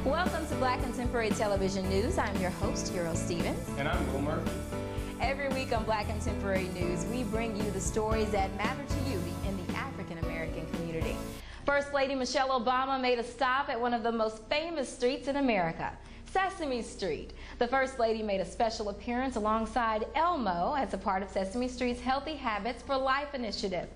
Welcome to Black Contemporary Television News. I'm your host, Eurro Stevens. And I'm Will Murphy. Every week on Black Contemporary News, we bring you the stories that matter to you in the African American community. First Lady Michelle Obama made a stop at one of the most famous streets in America, Sesame Street. The First Lady made a special appearance alongside Elmo as a part of Sesame Street's Healthy Habits for Life initiative.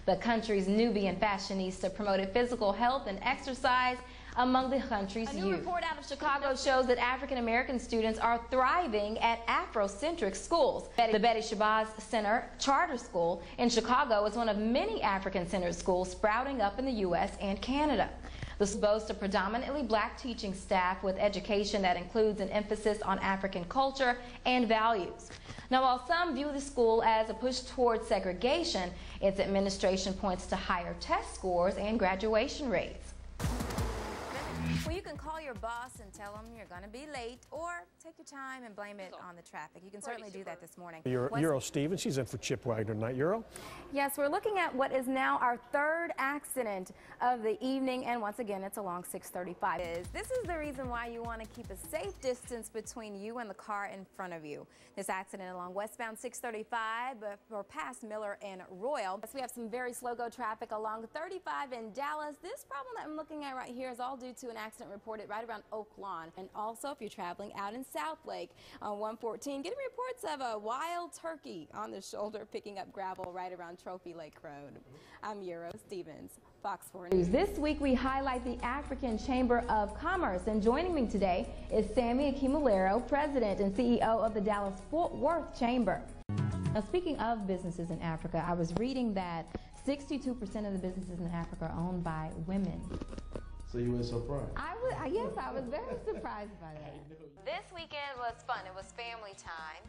The country's Nubian fashionista promoted physical health and exercise among the country's youth. A new report out of Chicago shows that African American students are thriving at Afrocentric schools. The Betty Shabazz Center Charter School in Chicago is one of many African-centered schools sprouting up in the U.S. and Canada. This boasts a predominantly black teaching staff with education that includes an emphasis on African culture and values. Now, while some view the school as a push towards segregation, its administration points to higher test scores and graduation rates. Well, you can call your boss and tell them you're going to be late, or take your time and blame it on the traffic. You can certainly do that this morning. Eurro Stevens, she's in for Chip Wagner tonight. Eurro? Yes, we're looking at what is now our third accident of the evening, and once again, it's along 635. This is the reason why you want to keep a safe distance between you and the car in front of you. This accident along westbound 635 or past Miller and Royal. So we have some very slow-go traffic along 35 in Dallas. This problem that I'm looking at right here is all due to an accident reported right around Oak Lawn. And also, if you're traveling out in South Lake on 114, getting reports of a wild turkey on the shoulder picking up gravel right around Trophy Lake Road. I'm Eurro Stevens, Fox 4 News. This week we highlight the African Chamber of Commerce, and joining me today is Sammy Akimulero, President and CEO of the Dallas-Fort Worth Chamber. Now, speaking of businesses in Africa, I was reading that 62% of the businesses in Africa are owned by women. So you were surprised? Yes, I was very surprised by that. This weekend was fun. It was family time.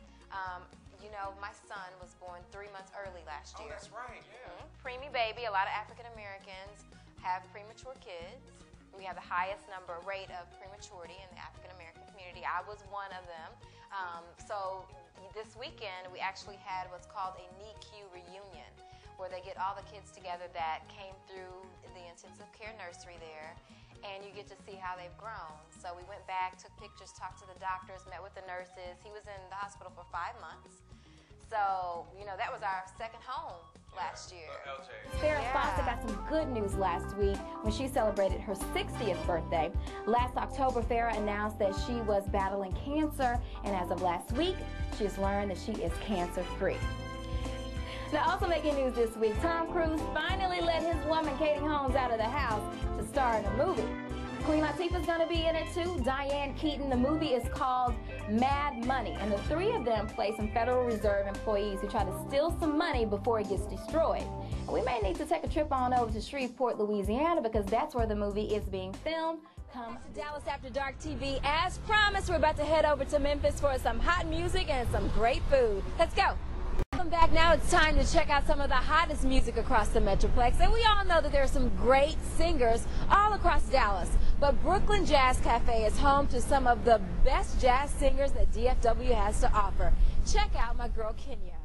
You know, my son was born 3 months early last year. Oh, that's right, yeah. Preemie baby. A lot of African Americans have premature kids. We have the highest rate of prematurity in the African American community. I was one of them. So this weekend we actually had what's called a NICU reunion, where they get all the kids together that came through the intensive care nursery there, and you get to see how they've grown. So we went back, took pictures, talked to the doctors, met with the nurses. He was in the hospital for 5 months. So, you know, that was our second home last year. Farrah Fawcett got some good news last week when she celebrated her 60th birthday. Last October, Farrah announced that she was battling cancer, and as of last week, she has learned that she is cancer-free. Now, also making news this week, Tom Cruise finally let his woman Katie Holmes out of the house to star in a movie. Queen Latifah's going to be in it too, Diane Keaton. The movie is called Mad Money, and the three of them play some Federal Reserve employees who try to steal some money before it gets destroyed. And we may need to take a trip on over to Shreveport, Louisiana, because that's where the movie is being filmed. Come to Dallas After Dark TV. As promised, we're about to head over to Memphis for some hot music and some great food. Let's go. Welcome back. Now it's time to check out some of the hottest music across the Metroplex. And we all know that there are some great singers all across Dallas. But Brooklyn Jazz Cafe is home to some of the best jazz singers that DFW has to offer. Check out my girl Kenya.